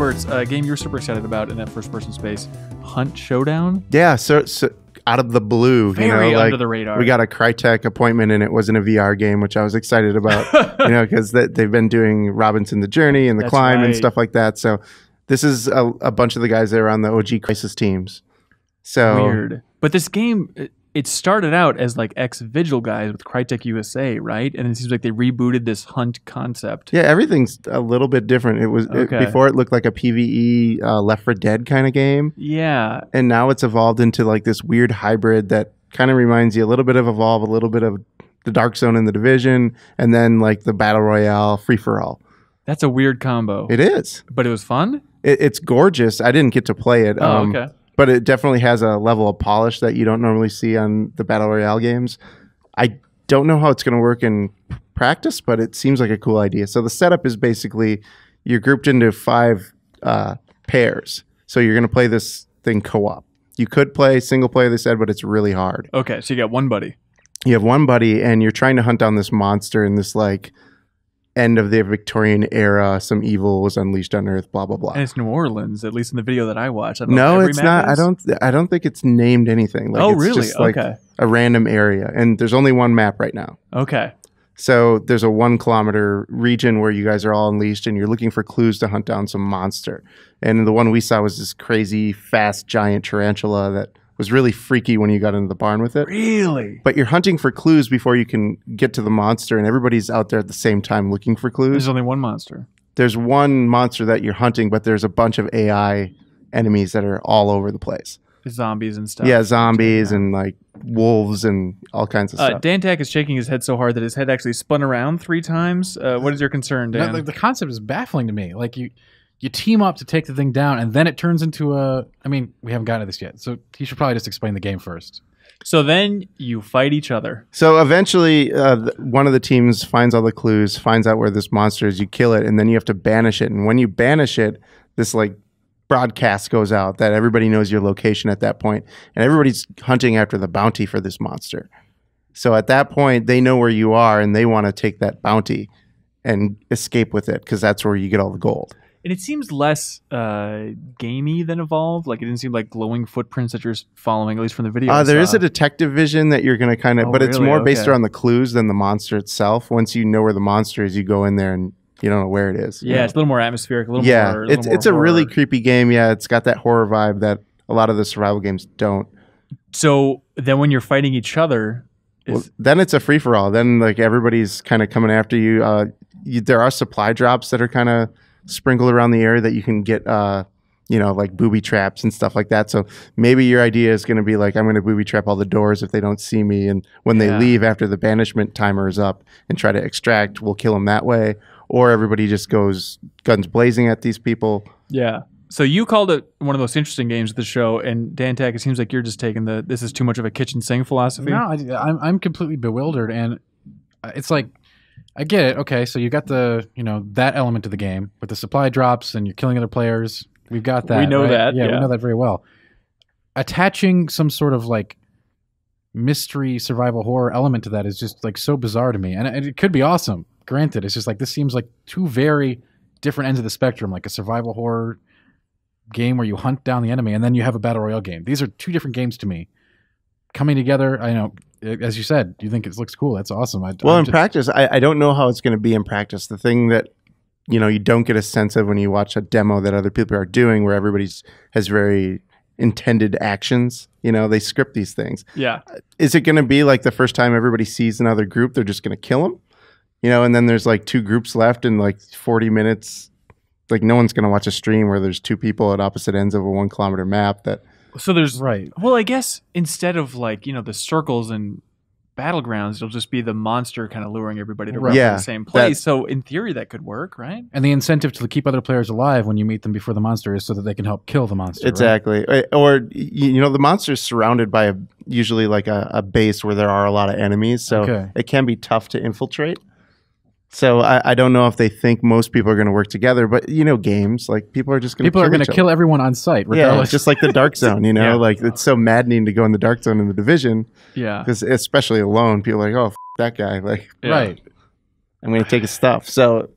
Bertz, a game you're super excited about in that first-person space, Hunt Showdown? Yeah, so out of the blue, Very like under the radar. we got a Crytek appointment and it wasn't a VR game, which I was excited about, because they've been doing Robinson the Journey and the That's Climb and right. stuff like that. So this is a bunch of the guys that are on the OG Crisis teams. So Weird. But this game, it started out as like ex-Vigil guys with Crytek USA, right? And it seems like they rebooted this Hunt concept. yeah, everything's a little bit different. Before it looked like a PvE Left 4 Dead kind of game. Yeah. And now it's evolved into like this weird hybrid that kind of reminds you a little bit of Evolve, a little bit of the Dark Zone and the Division, and then like the Battle Royale free-for-all. That's a weird combo. It is. But it was fun? It's gorgeous. I didn't get to play it. Oh, okay. But it definitely has a level of polish that you don't normally see on the Battle Royale games. I don't know how it's going to work in practice, but it seems like a cool idea. So the setup is basically you're grouped into 5 pairs. So you're going to play this thing co-op. You could play single player, they said, but it's really hard. Okay, so you got one buddy. You have one buddy, and you're trying to hunt down this monster in this like end of the Victorian era. Some evil was unleashed on Earth. Blah blah blah. And it's New Orleans, at least in the video that I watched. I don't know No, if every it's map not. is. I don't think it's named anything. Like, Oh, it's really? Just like Okay. a random area, and there's only one map right now. Okay. So there's a 1 kilometer region where you guys are all unleashed, and you're looking for clues to hunt down some monster. And the one we saw was this crazy, fast, giant tarantula that was really freaky when you got into the barn with it. Really? But you're hunting for clues before you can get to the monster, and everybody's out there at the same time looking for clues. There's only one monster. There's one monster that you're hunting, but there's a bunch of AI enemies that are all over the place. Zombies and stuff. Yeah, zombies and like wolves and all kinds of stuff. Dan Tack is shaking his head so hard that his head actually spun around 3 times. What is your concern, Dan? No, the concept is baffling to me. Like you team up to take the thing down, and then it turns into a. I mean, we haven't gotten to this yet, so he should probably just explain the game first. So then you fight each other. So eventually, one of the teams finds all the clues, finds out where this monster is. You kill it, and then you have to banish it. And when you banish it, this like broadcast goes out that everybody knows your location at that point, and everybody's hunting after the bounty for this monster. So at that point, they know where you are, and they want to take that bounty and escape with it because that's where you get all the gold. And it seems less gamey than Evolve. Like, it didn't seem like glowing footprints that you're following, at least from the video. There is a detective vision that you're going to kind of, but it's really? more based Okay. around the clues than the monster itself. Once you know where the monster is, you go in there and you don't know where it is. Yeah, it's a little more atmospheric. A little more. It's a really creepy game. Yeah, it's got that horror vibe that a lot of the survival games don't. So then when you're fighting each other, Then it's a free for all. Then like everybody's kind of coming after you. There are supply drops that are kind of sprinkled around the area that you can get. Like booby traps and stuff like that. So maybe your idea is going to be like, I'm going to booby trap all the doors if they don't see me. And when they leave after the banishment timer is up and try to extract, we'll kill them that way. Or everybody just goes guns blazing at these people. Yeah. So you called it one of the most interesting games of the show, and Dan Tack, it seems like you're just taking this is too much of a kitchen sink philosophy. No, I'm completely bewildered, and it's like, I get it. Okay, so you got the that element of the game with the supply drops and you're killing other players. We've got that. We know right? that. Yeah, Yeah, we know that very well. Attaching some sort of like mystery survival horror element to that is just like so bizarre to me, and it could be awesome. Granted, it's just like this seems like 2 very different ends of the spectrum, like a survival horror game where you hunt down the enemy, and then you have a battle royale game. These are 2 different games to me coming together. I know, as you said, you think it looks cool. That's awesome. In practice, I don't know how it's going to be in practice. The thing that you don't get a sense of when you watch a demo that other people are doing, where everybody's has very intended actions. They script these things. Yeah. Is it going to be like the first time everybody sees another group, they're just going to kill them? And then there's like 2 groups left in like 40 minutes. Like no one's going to watch a stream where there's 2 people at opposite ends of a 1 kilometer map. So there's right. Well, I guess instead of like the circles and Battlegrounds, it'll just be the monster kind of luring everybody to run to the same place. So in theory, that could work, right? And the incentive to keep other players alive when you meet them before the monster is so that they can help kill the monster. Exactly. Right? Or the monster's surrounded by usually like a base where there are a lot of enemies, so it can be tough to infiltrate. So I don't know if they think most people are going to work together, but games, like people are just going to kill everyone on site regardless. Yeah, just like the Dark Zone, like it's so maddening to go in the Dark Zone in the Division. Yeah. Because especially alone, people are like, oh, that guy, like, right. I'm going to take his stuff. So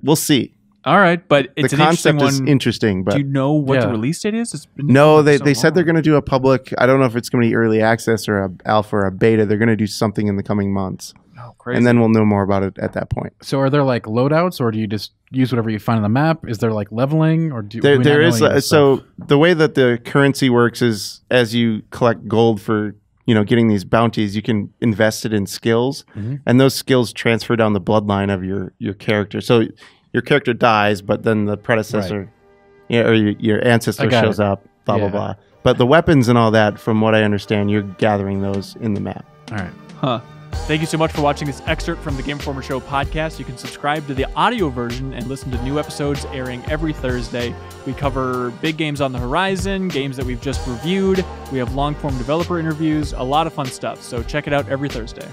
we'll see. All right, but it's the an interesting concept is one. interesting. But do you know what the release date is? It's been no, so they said long. they're going to do a public. I don't know if it's going to be early access or a alpha or a beta. They're going to do something in the coming months. Oh, crazy. And then we'll know more about it at that point. So are there like loadouts, or do you just use whatever you find on the map? Is there like leveling, or There is so the way that the currency works is as you collect gold for getting these bounties, you can invest it in skills, and those skills transfer down the bloodline of your character. So your character dies, but then the predecessor, or your ancestor shows up. Blah blah blah. But the weapons and all that, from what I understand, you're gathering those in the map. All right. Huh. Thank you so much for watching this excerpt from the Game Informer Show podcast. You can subscribe to the audio version and listen to new episodes airing every Thursday. We cover big games on the horizon, games that we've just reviewed. We have long-form developer interviews, a lot of fun stuff. So check it out every Thursday.